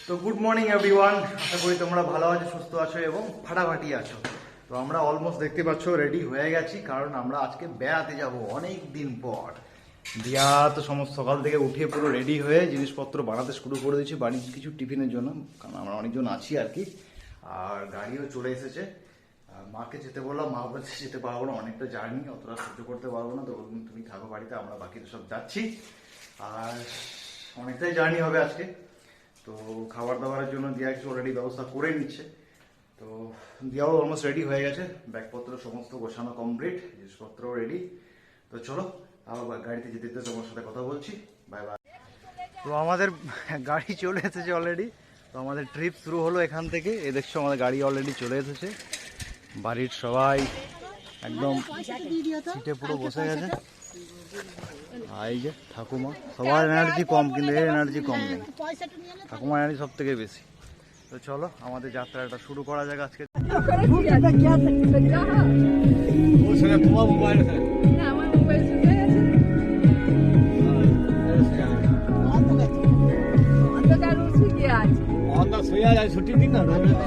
তো good morning everyone, আশা করি তোমরা ভালো আছো, সুস্থ আছো এবং ফাটাফাটি আছো। তো আমরা অলমোস্ট দেখতে পাচ্ছ রেডি হয়ে গেছি, কারণ আমরা আজকে বেড়াতে যাব অনেক দিন পর। দিয়া তো সমস্ত সকাল থেকে উঠে পুরো রেডি হয়ে জিনিসপত্র বানাতে শুরু করে দিয়েছি বাড়ির কিছু টিফিনের জন্য, কারণ আমরা অনেকজন আছি আর কি। আর গাড়িও চলে এসেছে। মাকে যেতে বললাম, মা বলছে যেতে পারবো না, অনেকটা জার্নি, অতটা সহ্য করতে পারবো না। তো তুমি থাকো বাড়িতে, আমরা বাকিটা সব যাচ্ছি। আর অনেকটাই জার্নি হবে আজকে। তো খাবার দাবারের জন্য দিয়া কিছু অলরেডি ব্যবস্থা করে নিচ্ছে। তো দিয়াও অলমোস্ট রেডি হয়ে গেছে, ব্যাগপত্র সমস্ত গোছানো কমপ্লিট, জিনিসপত্র রেডি। তো চলো আবার গাড়িতে যেতে যেতে তোমার সাথে কথা বলছি। Bye bye. তো আমাদের গাড়ি চলে এসেছে অলরেডি। তো আমাদের ট্রিপ শুরু হলো এখান থেকে। এ দেখছো আমাদের গাড়ি অলরেডি চলে এসেছে। বাড়ির সবাই একদম সিটে পুরো বসে গেছে। এই যে ঠাকুমা, সবার এনার্জি কম, কিন্তু এর এনার্জি কম নেই, ঠাকুমার এনার্জি সব থেকে বেশি। তো চলো আমাদের যাত্রাটা শুরু করা যাক আজকে।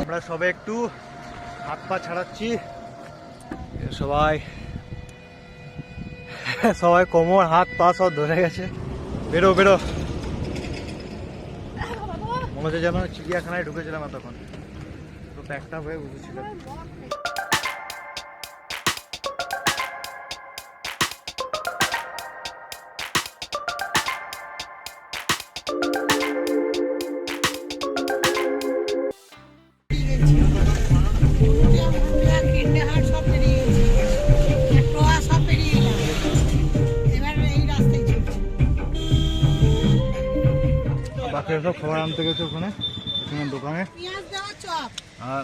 আমরা সবে একটু হাত পা ছাড়াচ্ছি, সবাই সবাই কোমর হাত পা সব ধরে গেছে। বেরো বেরো, মনে হচ্ছে যেন চিড়িয়াখানায় ঢুকেছিলাম তখন, তো প্যাকটা হয়ে বুঝেছিলাম। বাকিরা সব খাবার আনতে গেছে ওখানে দোকানে। আর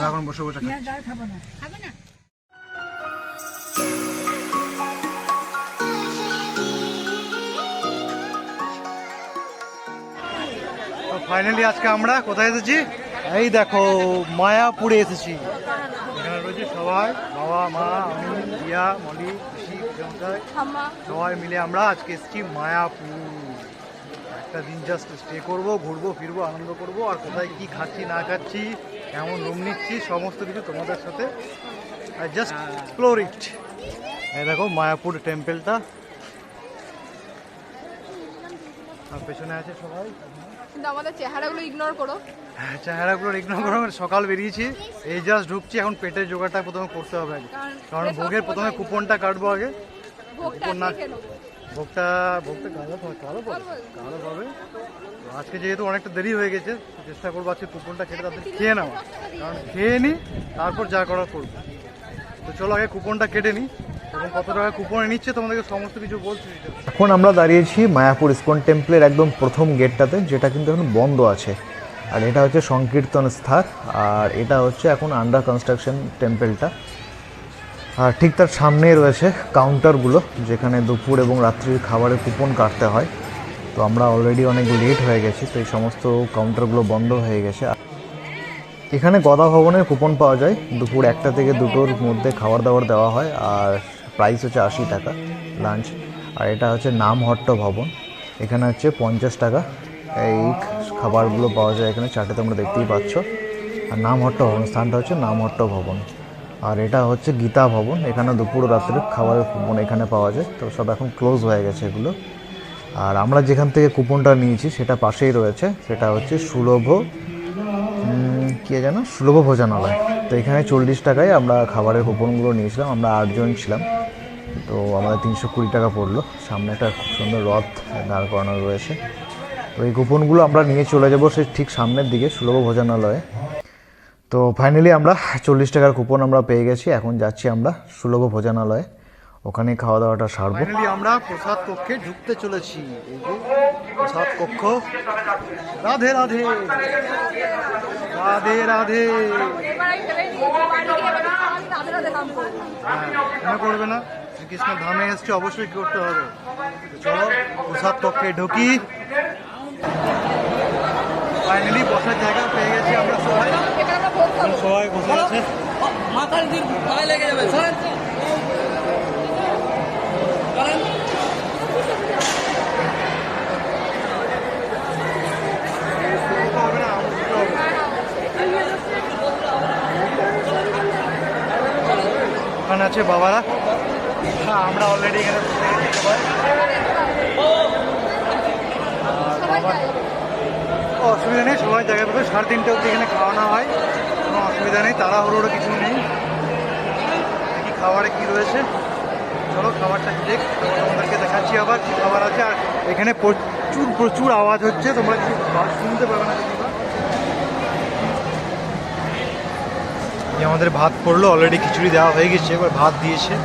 এখন বসে বসে ফাইনালি আজকে আমরা কোথায় এসেছি? এই দেখো, মায়াপুরে এসেছি। এখানে রয়েছে সবাই, বাবা মা আমি দিয়া মলি পিসি সবাই মিলে আমরা আজকে এসেছি মায়াপুর। একটা দিন জাস্ট স্টে করবো, ঘুরবো ফিরবো, আনন্দ করবো। আর কোথায় কি খাচ্ছি না খাচ্ছি, কেমন রুম নিচ্ছি, সমস্ত কিছু তোমাদের সাথে জাস্ট এক্সপ্লোর ইট। এই দেখো মায়াপুর টেম্পলটা, আর পেছনে আছে সবাই। কিন্তু আমাদের চেহারাগুলো ইগনোর করো। হ্যাঁ, চেহারাগুলো ইগনোর করো। সকাল বেরিয়েছি, এই জাস্ট ঢুকছি, এখন পেটের জোগাড়টা প্রথমে করতে হবে আগে, কারণ ভোগের প্রথমে কুপনটা কাটবো আগে। কুপন না, ভোগটা কালো পাবে। আজকে যেহেতু অনেকটা দেরি হয়ে গেছে, চেষ্টা করবো আজকে কুপনটা কেটে তাদের খেয়ে নেওয়া, কারণ খেয়ে নিই তারপর যা করার করবো। তো চলো আগে কুপনটা কেটে নিই, এবং কত টাকা কুপনে নিচ্ছে তোমাদেরকে সমস্ত কিছু বলছি। এখন আমরা দাঁড়িয়েছি মায়াপুর ইসকন টেম্পলের একদম প্রথম গেটটাতে, যেটা কিন্তু এখন বন্ধ আছে। আর এটা হচ্ছে সংকীর্তন স্থল, আর এটা হচ্ছে এখন আন্ডার কনস্ট্রাকশন টেম্পলটা। আর ঠিক তার সামনেই রয়েছে কাউন্টারগুলো, যেখানে দুপুর এবং রাত্রির খাবারের কুপন কাটতে হয়। তো আমরা অলরেডি অনেক লেট হয়ে গেছি, তো এই সমস্ত কাউন্টারগুলো বন্ধ হয়ে গেছে। এখানে গদা ভবনের কুপন পাওয়া যায়, দুপুর 1টা থেকে 2টোর মধ্যে খাবার দাবার দেওয়া হয়, আর প্রাইস হচ্ছে 80 টাকা লাঞ্চ। আর এটা হচ্ছে নামহট্ট ভবন, এখানে হচ্ছে 50 টাকা এই খাবারগুলো পাওয়া যায়। এখানে চারটে তোমরা দেখতেই পাচ্ছ। আর নামহট্ট ভবন স্থানটা হচ্ছে নামহট্ট ভবন। আর এটা হচ্ছে গীতা ভবন, এখানে দুপুর রাত্রের খাবারের কুপন এখানে পাওয়া যায়। তো সব এখন ক্লোজ হয়ে গেছে এগুলো। আর আমরা যেখান থেকে কুপনটা নিয়েছি সেটা পাশেই রয়েছে, সেটা হচ্ছে সুলভ সুলভ ভোজনালয়। তো এখানে 40 টাকায় আমরা খাবারের কুপনগুলো নিয়েছিলাম। আমরা 8 জন ছিলাম, তো আমাদের 320 টাকা পড়লো। সামনে একটা খুব সুন্দর রথ দাঁড় করানো রয়েছে। তো এই কুপনগুলো আমরা নিয়ে চলে যাবো সেই ঠিক সামনের দিকে সুলভ ভোজনালয়ে। তো ফাইনালি আমরা 40 টাকার কুপন আমরা পেয়ে গেছি। এখন যাচ্ছি আমরা সুলভ ভোজনালয়ে, ওখানে খাওয়া দাওয়াটা সারবো। ফাইনালি আমরা প্রসাদ কক্ষে ঢুকতে চলেছি। এই যে প্রসাদ কক্ষ। রাধে রাধে রাধে রাধে। মনে করবে না, শ্রীকৃষ্ণ ধামে এসছে, অবশ্যই করতে হবে। চলো প্রসাদ কক্ষে ঢুকি। ফাইনালি বসার জায়গা পেয়ে গেছি আমরা সবাই, সবাই বসে আছে। মাথার দিন গায়ে লেগে যাবে। আছে বাবারা, আমরা অলরেডি এখানে অসুবিধা নেই, সবাই জায়গায় পাবে। 3:30 অবধি এখানে খাওয়ানো হয়, কোনো অসুবিধা নেই, তাড়াহুড়োর কিছু নেই। কি খাবারে কি রয়েছে চলো খাবারটা দেখ, তারপর তোমাদেরকে দেখাচ্ছি আবার কি খাবার আছে। আর এখানে প্রচুর প্রচুর আওয়াজ হচ্ছে, তোমরা কি শুনতে পাবে না যদি বা। আমাদের ভাত পড়লো, অলরেডি খিচুড়ি দেওয়া হয়ে গেছে, এবার ভাত দিয়েছে।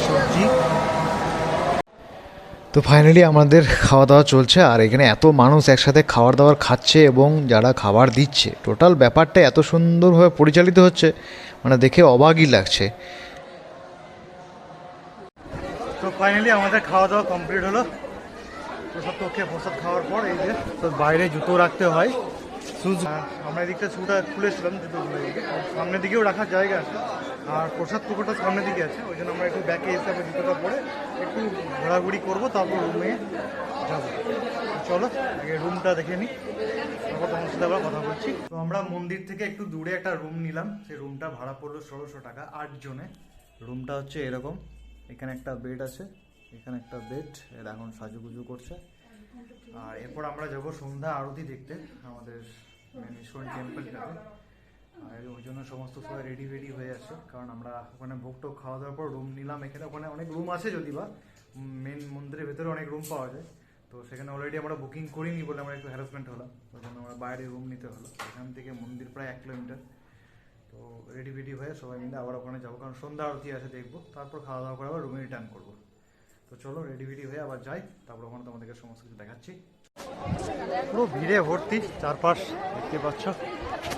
সবজি। তো ফাইনালি আমাদের খাওয়া দাওয়া চলছে, আর এখানে এত মানুষ একসাথে খাবার দাবার খাচ্ছে এবং যারা খাবার দিচ্ছে, টোটাল ব্যাপারটা এত সুন্দরভাবে পরিচালিত হচ্ছে, মানে দেখে অবাকই লাগছে। তো ফাইনালি আমাদের খাওয়া দাওয়া কমপ্লিট হলো। প্রসাদ পক্ষে প্রসাদ খাওয়ার পর এই যে তো বাইরে জুতো রাখতে হয়, শুজ। আমরা এদিকটা শুটা খুলেছিলাম জুতোগুলো, এদিকে সামনের দিকেও রাখার জায়গা আছে, আর প্রসাদ পুকুরটা সামনের দিকে আছে, ওই জন্য আমরা একটু ব্যাকে এসে আমরা জুতোটা পরে একটু ঘোরাঘুরি করবো, তারপর রুমে যাবো। চলো আগে রুমটা দেখে নিই, তারপর তোমার সাথে আবার কথা বলছি। তো আমরা মন্দির থেকে একটু দূরে একটা রুম নিলাম, সেই রুমটা ভাড়া পড়লো 1600 টাকা 8 জনে। রুমটা হচ্ছে এরকম, এখানে একটা বেড আছে, এখানে একটা বেড, এর এখন সাজুগুজু করছে। আর এরপর আমরা যাবো সন্ধ্যা আরতি দেখতে আমাদের ইস্কন টেম্পলটাতে। আর ওই জন্য সমস্ত সবাই রেডি হয়ে আছে, কারণ আমরা ওখানে ভোগ টোগ খাওয়া দাওয়ার পর রুম নিলাম এখানে। ওখানে অনেক রুম আছে, যদি বা মেন মন্দিরের ভেতরে অনেক রুম পাওয়া যায়, তো সেখানে অলরেডি আমরা বুকিং করিনি বলে আমরা একটু হ্যারাসমেন্ট হলাম, ওই জন্য আমরা বাইরে রুম নিতে হলো। এখান থেকে মন্দির প্রায় 1 কিলোমিটার। তো রেডি হয়ে সবাই মিলে আবার ওখানে যাবো, কারণ সন্ধ্যা আরতি আছে দেখবো, তারপর খাওয়া দাওয়া করে আবার রুমে রিটার্ন করবো। তো চলো রেডি হয়ে আবার যাই, তারপর ওখানে তোমাদেরকে সমস্ত কিছু দেখাচ্ছি। পুরো ভিড়ে ভর্তি, চারপাশ দেখতে পাচ্ছ,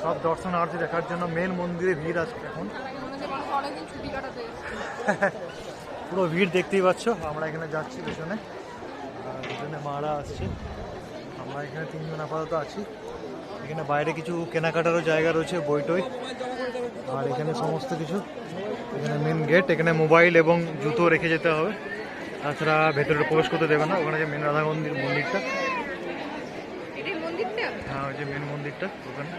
সব দর্শনার্থী দেখার জন্য মেন মন্দিরে ভিড় আছে এখন। পুরো ভিড় দেখতেই পাচ্ছ। আমরা এখানে যাচ্ছি পেছনে, পেছনে মারা আসছে, আমরা এখানে 3 জন আপাতত আছি। এখানে বাইরে কিছু কেনাকাটারও জায়গা রয়েছে, বইটই, আর এখানে সমস্ত কিছু। এখানে মেন গেট, এখানে মোবাইল এবং জুতো রেখে যেতে হবে, তাছাড়া ভেতরে প্রবেশ করতে দেবে না। ওখানে যে মেন রাধা মন্দিরটা, হ্যাঁ ওই যে মেন মন্দিরটা ওখানে।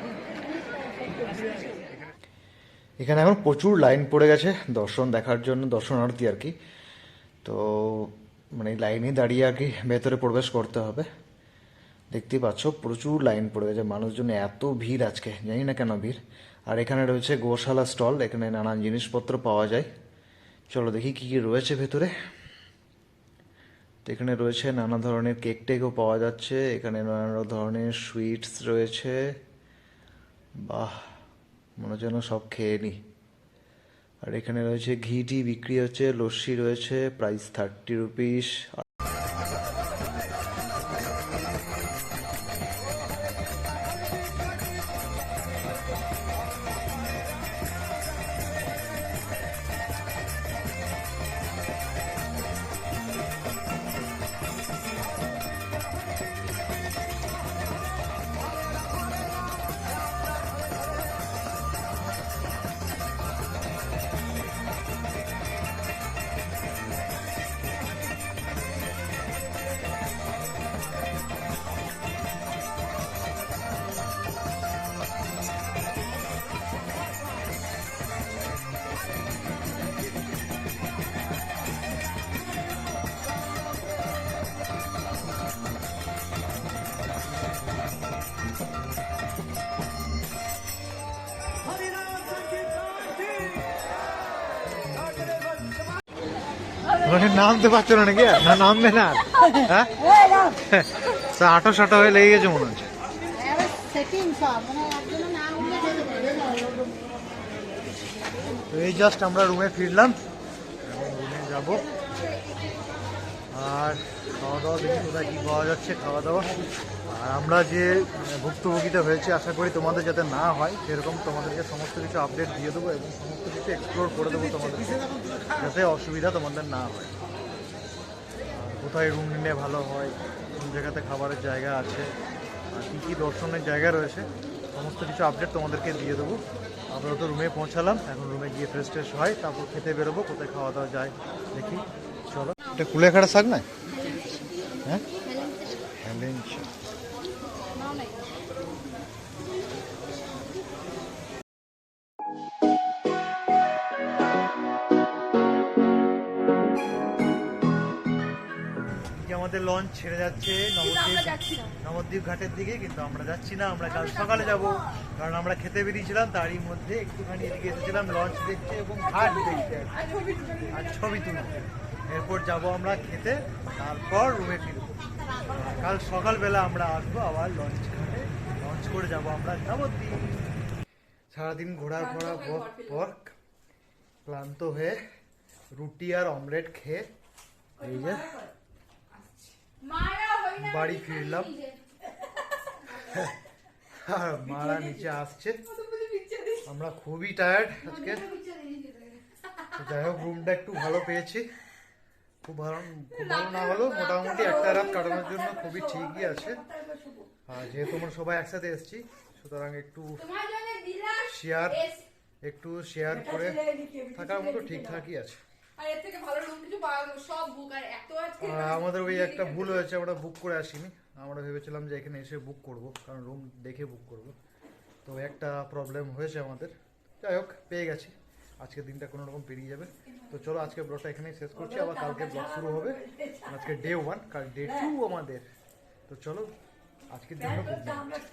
এখানে এখন প্রচুর লাইন পড়ে গেছে দর্শন দেখার জন্য, দর্শনার্থী আর কি। তো মানে লাইনে দাঁড়িয়ে আর কি ভেতরে প্রবেশ করতে হবে। দেখতেই পাচ্ছ প্রচুর লাইন পড়ে গেছে, মানুষজন এত ভিড় আজকে, জানি না কেন ভিড়। আর এখানে রয়েছে গোশালা স্টল, এখানে নানান জিনিসপত্র পাওয়া যায়। চলো দেখি কি কি রয়েছে ভেতরে। তো এখানে রয়েছে নানা ধরনের কেক টেকও পাওয়া যাচ্ছে, এখানে নানা ধরনের সুইটস রয়েছে। বাহ, মনে যেন সব খেয়ে নি। আর এখানে রয়েছে ঘি টি বিক্রি হচ্ছে, লস্যি রয়েছে, প্রাইস 30 রুপিস। মানে নামতে পারছো না নাকি? না নামবে না, হ্যাঁ আটো সাটো হয়ে লেগে গেছে মনে হচ্ছে। তো এই জাস্ট আমরা রুমে ফিরলাম, রুমে যাব। আর খাওয়া দাওয়া দেখি কোথায় কী পাওয়া যাচ্ছে খাওয়া দাওয়া। আর আমরা যে ভুক্তভোগীতে হয়েছে, আশা করি তোমাদের যাতে না হয় সেরকম তোমাদেরকে সমস্ত কিছু আপডেট দিয়ে দেবো এবং সমস্ত কিছু এক্সপ্লোর করে দেবো তোমাদেরকে, যাতে অসুবিধা তোমাদের না হয়। কোথায় রুম নিলে ভালো হয়, কোন জায়গাতে খাবারের জায়গা আছে, আর কী কী দর্শনের জায়গা রয়েছে, সমস্ত কিছু আপডেট তোমাদেরকে দিয়ে দেবো। আমরা তো রুমে পৌঁছালাম, এখন রুমে গিয়ে ফ্রেশ ট্রেশ হয়, তারপর খেতে বেরোবো। কোথায় খাওয়া দাওয়া যায় দেখি, চলো। এটা কুলেখাড়া শাক না? হ্যাঁ, হেলেঞ্চা। আমাদের লঞ্চ ছেড়ে যাচ্ছে নবদ্বীপ ঘাটের দিকে, কিন্তু আমরা যাচ্ছি না, আমরা কাল সকালে যাব। কারণ আমরা খেতে বেরিয়েছিলাম, তারই মধ্যে একটুখানি এদিকে এসেছিলাম লঞ্চ দেখতে এবং ঘাট দেখতে আর ছবি তুলতে। এরপর যাব আমরা খেতে, তারপর রুমে ফিরবো। কাল সকালবেলা আমরা আসবো আবার লঞ্চ ঘাটে, লঞ্চ করে যাব আমরা নবদ্বীপ। সারাদিন ঘোরার পর ক্লান্ত হয়ে রুটি আর অমলেট খেয়ে এই যে বাড়ি ফিরলাম। আর মারা নিচে আসছে, আমরা খুবই টায়ার্ড আজকে। যাই হোক, রুমটা একটু ভালো পেয়েছি, খুব ভালো না হলেও মোটামুটি একটা রাত কাটানোর জন্য খুবই ঠিকই আছে। আর যেহেতু আমরা সবাই একসাথে এসেছি, সুতরাং একটু শেয়ার করে থাকার মতো ঠিকঠাকই আছে। আমাদের ওই একটা ভুল হয়েছে, আমরা বুক করে আসিনি। আমরা ভেবেছিলাম যে এখানে এসে বুক করব, কারণ রুম দেখে বুক করব। তো একটা প্রবলেম হয়েছে আমাদের। যাই হোক, পেয়ে গেছি, আজকের দিনটা কোনো রকম পেরিয়ে যাবে। তো চলো, আজকে ব্লগটা এখানেই শেষ করছি, আবার কালকে ব্লগ শুরু হবে। আজকে ডে 1, কাল ডে 2 আমাদের। তো চলো, আজকের জন্য গুড নাইট।